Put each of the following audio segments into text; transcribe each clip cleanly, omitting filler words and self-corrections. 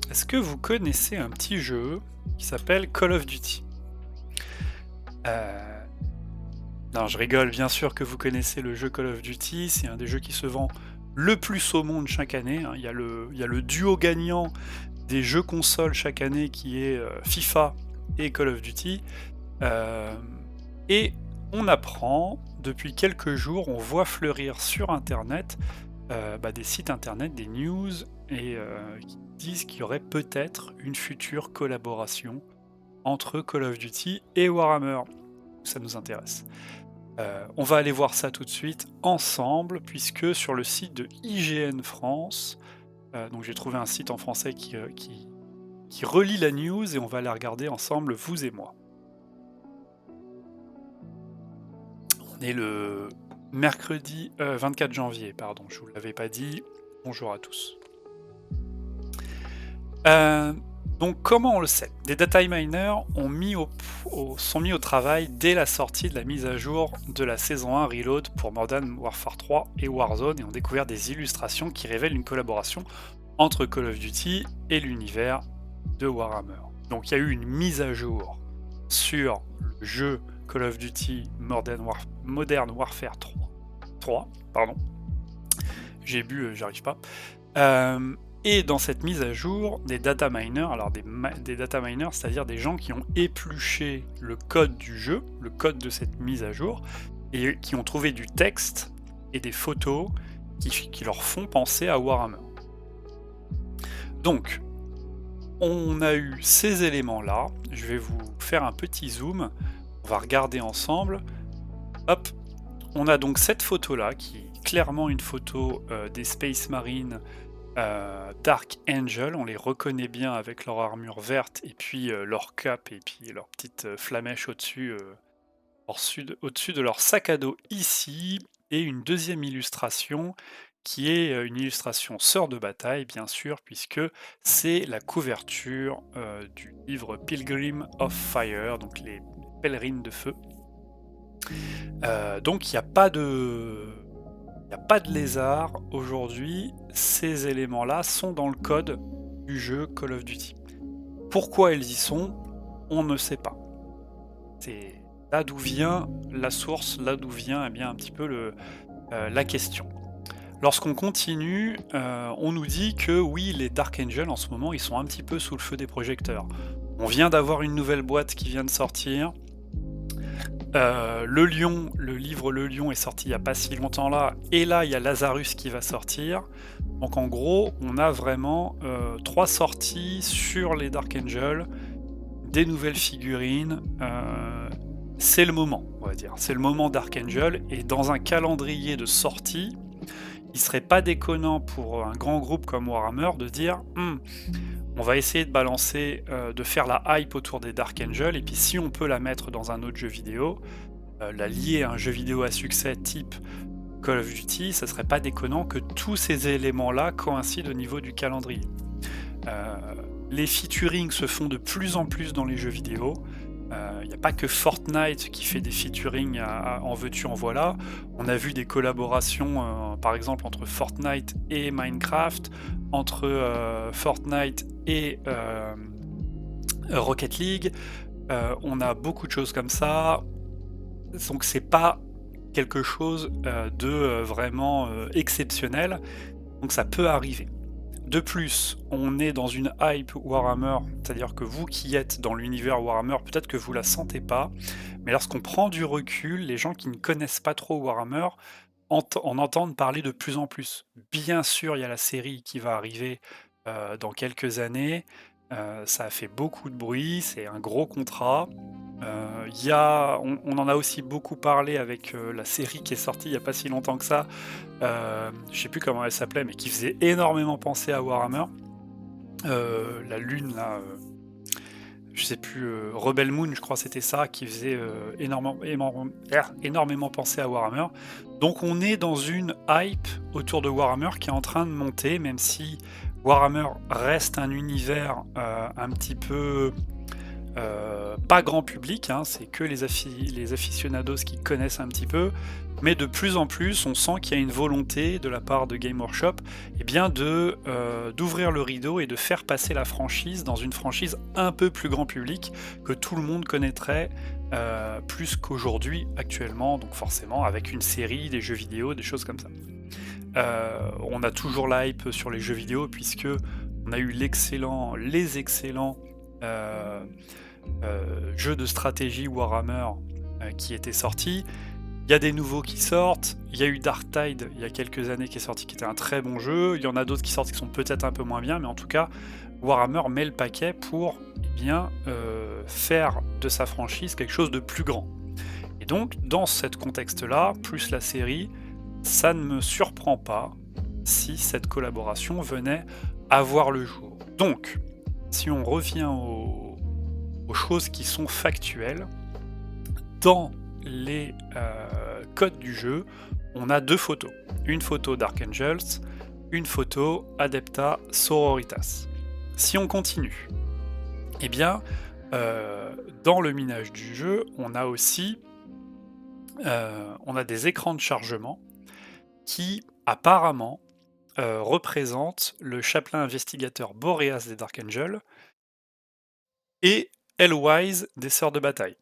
Est-ce que vous connaissez un petit jeu qui s'appelle Call of Duty? Heu, non, je rigole, bien sûr que vous connaissez le jeu Call of Duty, c'est un des jeux qui se vend le plus au monde chaque année, hein. Il y a le duo gagnant des jeux consoles chaque année qui est, FIFA et Call of Duty, hem et on apprend depuis quelques jours, on voit fleurir sur internet, des sites internet, des news qui disent qu'il y aurait peut-être une future collaboration entre Call of Duty et Warhammer. Ça nous intéresse. On va aller voir ça tout de suite ensemble, puisque sur le site de IGN France, donc j'ai trouvé un site en français qui relie la news et on va la regarder ensemble, vous et moi. On est le mercredi 24 janvier, pardon, je vous l'avais pas dit. Bonjour à tous. Heu, donc comment on le sait? Des data miners sont mis au travail dès la sortie de la mise à jour de la saison 1 Reload pour Modern Warfare 3 et Warzone et ont découvert des illustrations qui révèlent une collaboration entre Call of Duty et l'univers de Warhammer. Donc il y a eu une mise à jour sur le jeu Call of Duty Modern Warfare 3, pardon. J'ai bu, j'arrive pas. Et dans cette mise à jour, des data miners, alors des data miners, c'est-à-dire des gens qui ont épluché le code du jeu, le code de cette mise à jour, et qui ont trouvé du texte et des photos qui leur font penser à Warhammer. Donc, on a eu ces éléments-là. Je vais vous faire un petit zoom. On va regarder ensemble. Hop, on a donc cette photo-là, qui est clairement une photo des Space Marines Dark Angel. On les reconnaît bien avec leur armure verte et puis leur cape et puis leur petite flamèche au-dessus, au-dessus de leur sac à dos ici. Et une deuxième illustration qui est une illustration sœur de bataille, bien sûr, puisque c'est la couverture du livre Pilgrim of Fire, donc les pèlerines de feu. Donc il n'y a pas de... Il n'y a pas de lézard aujourd'hui, ces éléments-là sont dans le code du jeu Call of Duty. Pourquoi ils y sont, on ne sait pas. C'est là d'où vient la source, là d'où vient un petit peu la question. Lorsqu'on continue, on nous dit que oui, les Dark Angels en ce moment, ils sont un petit peu sous le feu des projecteurs. On vient d'avoir une nouvelle boîte qui vient de sortir. Le livre Le Lion est sorti il n'y a pas si longtemps là, et là il y a Lazarus qui va sortir. Donc en gros, on a vraiment 3 sorties sur les Dark Angels, des nouvelles figurines. C'est le moment, on va dire. C'est le moment Dark Angel, et dans un calendrier de sortie, il serait pas déconnant pour un grand groupe comme Warhammer de dire on va essayer de balancer, de faire la hype autour des Dark Angel, et puis si on peut la mettre dans un autre jeu vidéo, la lier à un jeu vidéo à succès type Call of Duty, ça serait pas déconnant que tous ces éléments-là coïncident au niveau du calendrier. Les featuring se font de plus en plus dans les jeux vidéo. Il n'y a pas que Fortnite qui fait des featuring en veux-tu, en voilà. On a vu des collaborations, par exemple, entre Fortnite et Minecraft, entre Fortnite et Rocket League. On a beaucoup de choses comme ça. Donc c'est pas quelque chose de vraiment exceptionnel. Donc ça peut arriver. De plus, on est dans une hype Warhammer, c'est-à-dire que vous qui êtes dans l'univers Warhammer, peut-être que vous la sentez pas, mais lorsqu'on prend du recul, les gens qui ne connaissent pas trop Warhammer en entendent parler de plus en plus. Bien sûr, il y a la série qui va arriver dans quelques années, ça a fait beaucoup de bruit, c'est un gros contrat. On en a aussi beaucoup parlé avec la série qui est sortie il n'y a pas si longtemps que ça, je sais plus comment elle s'appelait, mais qui faisait énormément penser à Warhammer. La lune là, je sais plus, Rebel Moon, je crois c'était ça, qui faisait énormément penser à Warhammer. Donc on est dans une hype autour de Warhammer qui est en train de monter, même si Warhammer reste un univers un petit peu Pas grand public, hein, c'est que les aficionados qui connaissent un petit peu, mais de plus en plus, on sent qu'il y a une volonté de la part de Game Workshop eh bien d'ouvrir le rideau et de faire passer la franchise dans une franchise un peu plus grand public, que tout le monde connaîtrait plus qu'aujourd'hui, actuellement, donc forcément avec une série, des jeux vidéo, des choses comme ça. On a toujours l'hype sur les jeux vidéo, puisque on a eu les excellents jeux de stratégie Warhammer qui étaient sortis. Il y a des nouveaux qui sortent. Il y a eu Dark Tide il y a quelques années qui est sorti, qui était un très bon jeu. Il y en a d'autres qui sortent qui sont peut-être un peu moins bien, mais en tout cas, Warhammer met le paquet pour faire de sa franchise quelque chose de plus grand. Et donc, dans ce contexte-là, plus la série, ça ne me surprend pas si cette collaboration venait à voir le jour. Donc, si on revient aux choses qui sont factuelles, dans les codes du jeu, on a deux photos. Une photo Dark Angels, une photo Adepta Sororitas. Si on continue, eh bien, dans le minage du jeu, on a aussi des écrans de chargement qui, apparemment, représentent le chapelain investigateur Boreas des Dark Angels et Elwise des Sœurs de Bataille.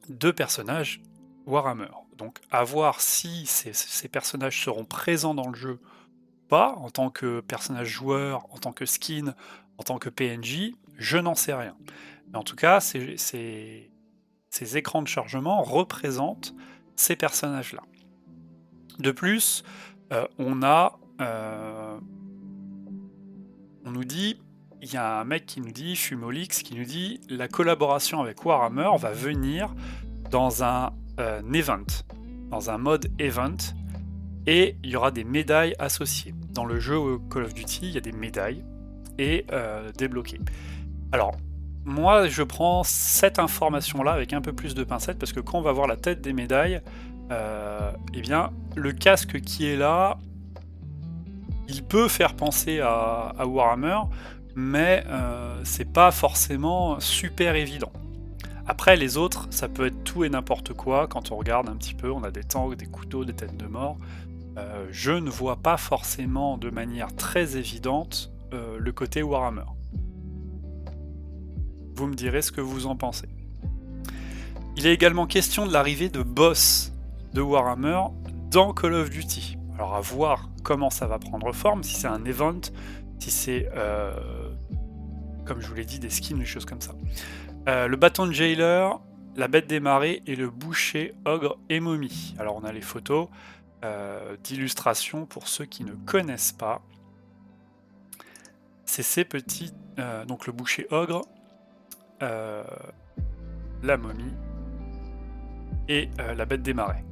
Deux personnages Warhammer. Donc à voir si ces personnages seront présents dans le jeu ou pas, en tant que personnage joueur, en tant que skin, en tant que PNJ, je n'en sais rien. Mais en tout cas, ces écrans de chargement représentent ces personnages-là. De plus, on nous dit, il y a un mec qui nous dit, Fumolix, qui nous dit la collaboration avec Warhammer va venir dans un event, dans un mode event, et il y aura des médailles associées. Dans le jeu Call of Duty, il y a des médailles et débloquées. Alors, moi, je prends cette information-là avec un peu plus de pincettes, parce que quand on va voir la tête des médailles, eh bien, le casque qui est là, il peut faire penser à Warhammer, mais c'est pas forcément super évident. Après, les autres, ça peut être tout et n'importe quoi. Quand on regarde un petit peu, on a des tanks, des couteaux, des têtes de mort. Je ne vois pas forcément de manière très évidente le côté Warhammer. Vous me direz ce que vous en pensez. Il est également question de l'arrivée de boss de Warhammer dans Call of Duty. Alors à voir comment ça va prendre forme, si c'est un event, si c'est, comme je vous l'ai dit, des skins, des choses comme ça. Le bâton de jailer, la bête des marais et le boucher, ogre et momie. Alors on a les photos d'illustration pour ceux qui ne connaissent pas. C'est ces petits... donc le boucher ogre, la momie et la bête des marais.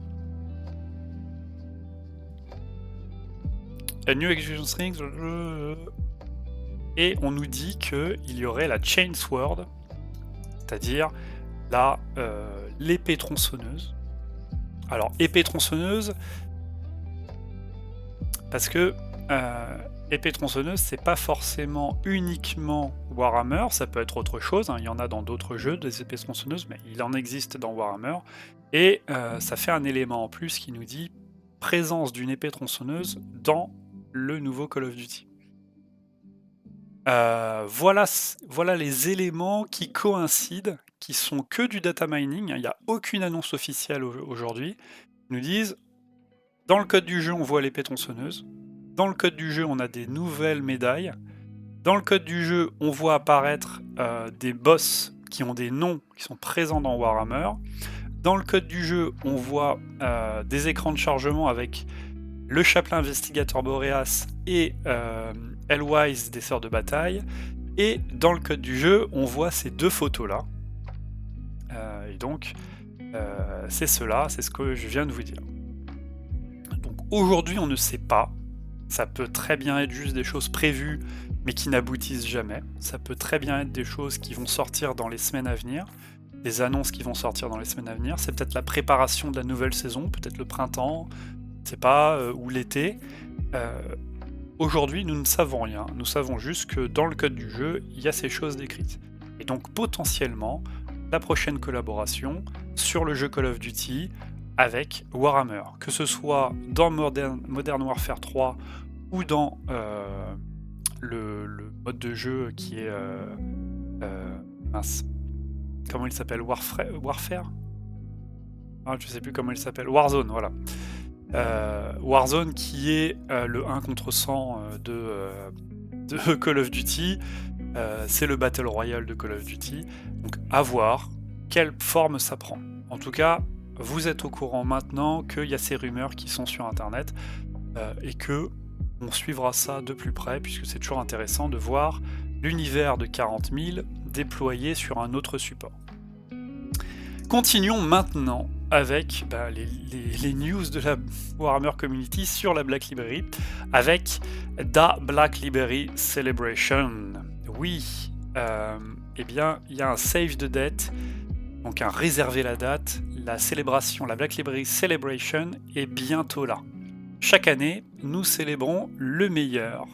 A New Execution Strings, et on nous dit qu'il y aurait la Chainsword, c'est-à-dire l'épée tronçonneuse. Alors, épée tronçonneuse, parce que épée tronçonneuse, c'est pas forcément uniquement Warhammer, ça peut être autre chose, hein. Il y en a dans d'autres jeux, des épées tronçonneuses, mais il en existe dans Warhammer, et ça fait un élément en plus qui nous dit présence d'une épée tronçonneuse dans le nouveau Call of Duty. Voilà les éléments qui coïncident, qui sont que du data mining, il n'y a aucune annonce officielle aujourd'hui. Ils nous disent, dans le code du jeu, on voit l'épée tronçonneuse, dans le code du jeu, on a des nouvelles médailles, dans le code du jeu, on voit apparaître des boss qui ont des noms qui sont présents dans Warhammer, dans le code du jeu, on voit des écrans de chargement avec le chapelain investigateur Boreas et Elwise des Sœurs de Bataille, et dans le code du jeu, on voit ces deux photos-là. Et donc, c'est cela, c'est ce que je viens de vous dire. Donc aujourd'hui, on ne sait pas. Ça peut très bien être juste des choses prévues, mais qui n'aboutissent jamais. Ça peut très bien être des choses qui vont sortir dans les semaines à venir, des annonces qui vont sortir dans les semaines à venir. C'est peut-être la préparation de la nouvelle saison, peut-être le printemps, je sais pas, ou l'été. Aujourd'hui, nous ne savons rien. Nous savons juste que dans le code du jeu, il y a ces choses décrites. Et donc potentiellement, la prochaine collaboration sur le jeu Call of Duty avec Warhammer, que ce soit dans Modern Warfare 3 ou dans le mode de jeu qui est... mince, comment il s'appelle, Warfare ah, je sais plus comment il s'appelle, Warzone, voilà. Warzone qui est le 1 contre 100 de Call of Duty, c'est le Battle Royale de Call of Duty, donc à voir quelle forme ça prend. En tout cas, vous êtes au courant maintenant qu'il y a ces rumeurs qui sont sur internet et que on suivra ça de plus près puisque c'est toujours intéressant de voir l'univers de 40 000 déployé sur un autre support. Continuons maintenant avec les news de la Warhammer Community sur la Black Library, avec Da Black Library Celebration. Oui, eh bien, il y a un save de date, donc un réserver la date. La célébration, la Black Library Celebration est bientôt là. Chaque année, nous célébrons le meilleur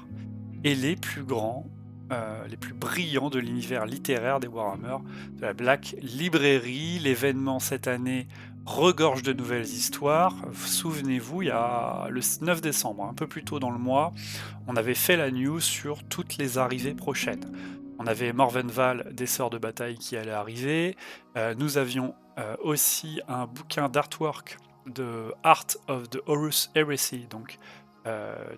et les plus grands, les plus brillants de l'univers littéraire des Warhammer, de la Black Library. L'événement cette année regorge de nouvelles histoires. Souvenez-vous, il y a le 9 décembre, un peu plus tôt dans le mois, on avait fait la news sur toutes les arrivées prochaines. On avait Morvenval des Sœurs de Bataille qui allait arriver. Nous avions aussi un bouquin d'artwork de Art of the Horus Heresy, donc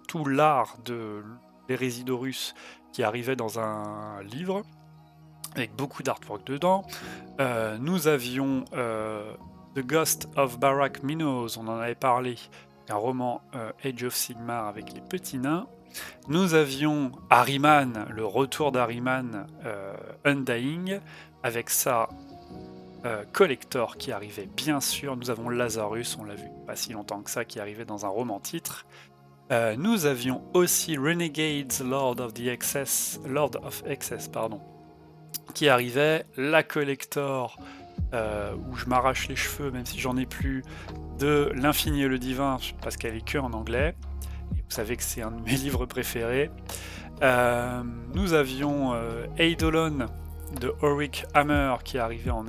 tout l'art de l'hérésie d'Horus qui arrivait dans un livre, avec beaucoup d'artwork dedans. Nous avions The Ghost of Barak Minos, on en avait parlé, un roman Age of Sigmar avec les petits nains. Nous avions Ahriman, le retour d'Ahriman Undying, avec sa collector qui arrivait bien sûr. Nous avons Lazarus, on l'a vu pas si longtemps que ça, qui arrivait dans un roman titre. Nous avions aussi Renegades Lord of Excess, qui arrivait, la collector où je m'arrache les cheveux même si j'en ai plus, de L'Infini et le Divin, parce qu'elle est que en anglais. Et vous savez que c'est un de mes livres préférés. Nous avions Eidolon de Ulrich Hammer qui arrivait en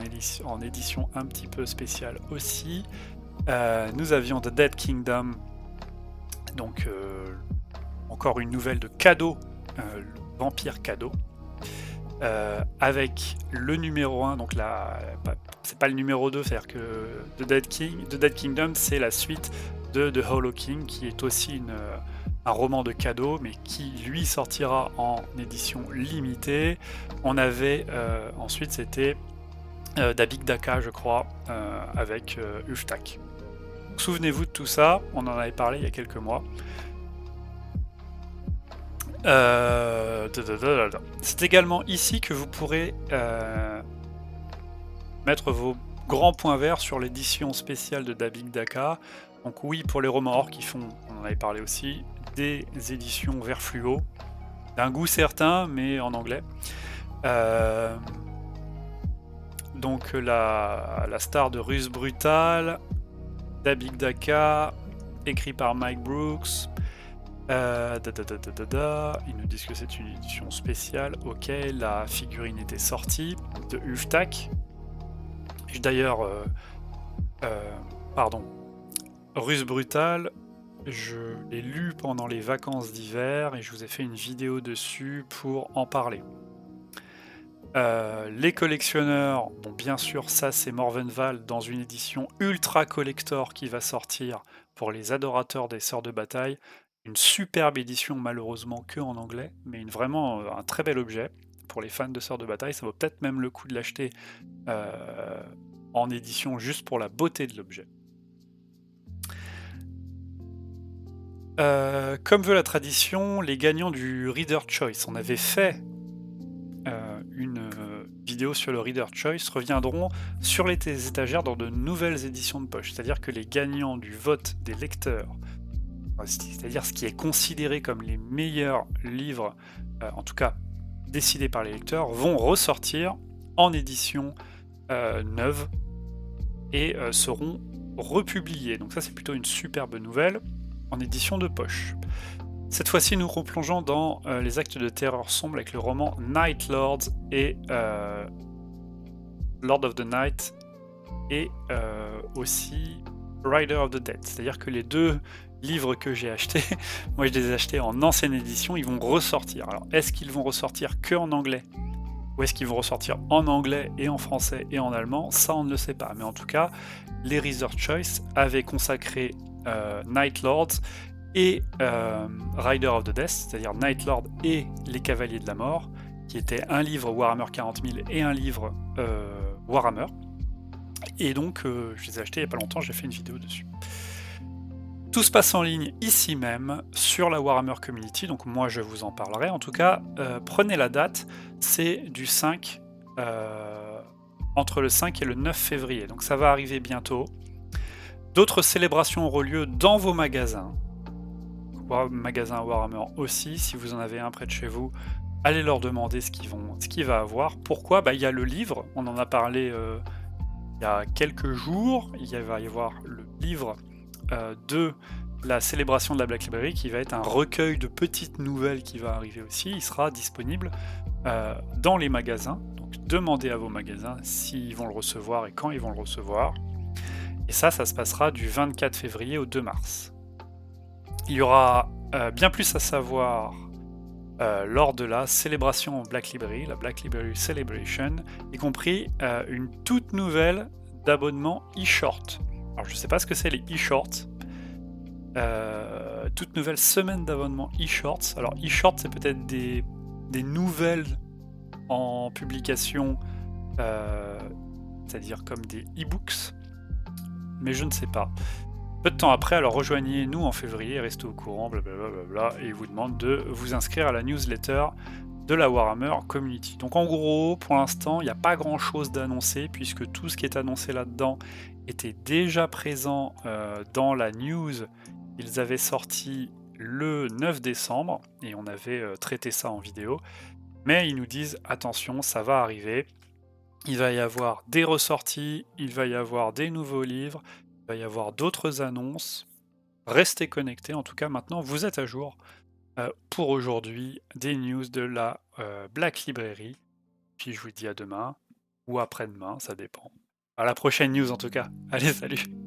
édition un petit peu spéciale aussi. Nous avions The Dead Kingdom, donc encore une nouvelle de Cadeau, le vampire Cadeau, avec le numéro 1, donc c'est pas le numéro 2, c'est-à-dire que The Dead Kingdom c'est la suite de The Hollow King, qui est aussi un roman de Cadeau, mais qui lui sortira en édition limitée. On avait ensuite c'était Dabiq Daka, je crois, avec Uftak. Souvenez-vous de tout ça, on en avait parlé il y a quelques mois. C'est également ici que vous pourrez mettre vos grands points verts sur l'édition spéciale de Dabiq Daka. Donc oui, pour les romans or qui font, on en avait parlé aussi, des éditions vert fluo, d'un goût certain, mais en anglais. Donc la star de Ruse Brutal, Dabiq Daka, écrit par Mike Brooks. Ils nous disent que c'est une édition spéciale. Ok, la figurine était sortie de Uftak. D'ailleurs, Ruse Brutal, je l'ai lu pendant les vacances d'hiver et je vous ai fait une vidéo dessus pour en parler. Les collectionneurs, bon bien sûr ça c'est Morvenval dans une édition ultra collector qui va sortir pour les adorateurs des Sœurs de Bataille. Une superbe édition, malheureusement que en anglais, mais vraiment un très bel objet pour les fans de Sœurs de Bataille. Ça vaut peut-être même le coup de l'acheter en édition juste pour la beauté de l'objet. Comme veut la tradition, les gagnants du Reader Choice, on avait fait une vidéo sur le Reader Choice, reviendront sur les étagères dans de nouvelles éditions de poche. C'est-à-dire que les gagnants du vote des lecteurs, c'est-à-dire ce qui est considéré comme les meilleurs livres, en tout cas décidés par les lecteurs, vont ressortir en édition neuve et seront republiés. Donc ça c'est plutôt une superbe nouvelle en édition de poche. Cette fois-ci, nous replongeons dans les actes de terreur sombre avec le roman Night Lords et Lord of the Night et aussi Rider of the Dead. C'est-à-dire que les deux livres que j'ai achetés, moi je les ai achetés en ancienne édition, ils vont ressortir. Alors, est-ce qu'ils vont ressortir que en anglais? Ou est-ce qu'ils vont ressortir en anglais et en français et en allemand? Ça, on ne le sait pas. Mais en tout cas, les Reader's Choice avaient consacré Night Lords et Rider of the Death, c'est-à-dire Night Lord et les Cavaliers de la Mort, qui était un livre Warhammer 40 000 et un livre Warhammer. Et donc, je les ai achetés il n'y a pas longtemps, j'ai fait une vidéo dessus. Tout se passe en ligne ici même, sur la Warhammer Community, donc moi je vous en parlerai. En tout cas, prenez la date, c'est du 5, entre le 5 et le 9 février, donc ça va arriver bientôt. D'autres célébrations auront lieu dans vos magasins, magasins Warhammer aussi, si vous en avez un près de chez vous, allez leur demander ce qu'il va avoir. Pourquoi? Il y a le livre, on en a parlé il y a quelques jours, il va y avoir le livre de la célébration de la Black Library qui va être un recueil de petites nouvelles qui va arriver aussi. Il sera disponible dans les magasins, donc demandez à vos magasins s'ils vont le recevoir et quand ils vont le recevoir. Et ça se passera du 24 février au 2 mars. Il y aura bien plus à savoir lors de la célébration Black Library, la Black Library Celebration, y compris une toute nouvelle d'abonnement e-short. Alors je sais pas ce que c'est les e-shorts. Toute nouvelle semaine d'abonnement e-shorts. Alors e-shorts, c'est peut-être des nouvelles en publication, c'est-à-dire comme des e-books, mais je ne sais pas. Peu de temps après, alors rejoignez-nous en février, restez au courant, blablabla, et il vous demande de vous inscrire à la newsletter de la Warhammer Community. Donc en gros, pour l'instant, il n'y a pas grand-chose d'annoncé, puisque tout ce qui est annoncé là-dedans était déjà présent dans la news. Ils avaient sorti le 9 décembre, et on avait traité ça en vidéo. Mais ils nous disent, attention, ça va arriver. Il va y avoir des ressorties, il va y avoir des nouveaux livres, il va y avoir d'autres annonces. Restez connectés, en tout cas maintenant vous êtes à jour pour aujourd'hui des news de la Black Library. Puis je vous dis à demain ou après-demain, ça dépend. À la prochaine news en tout cas. Allez, salut!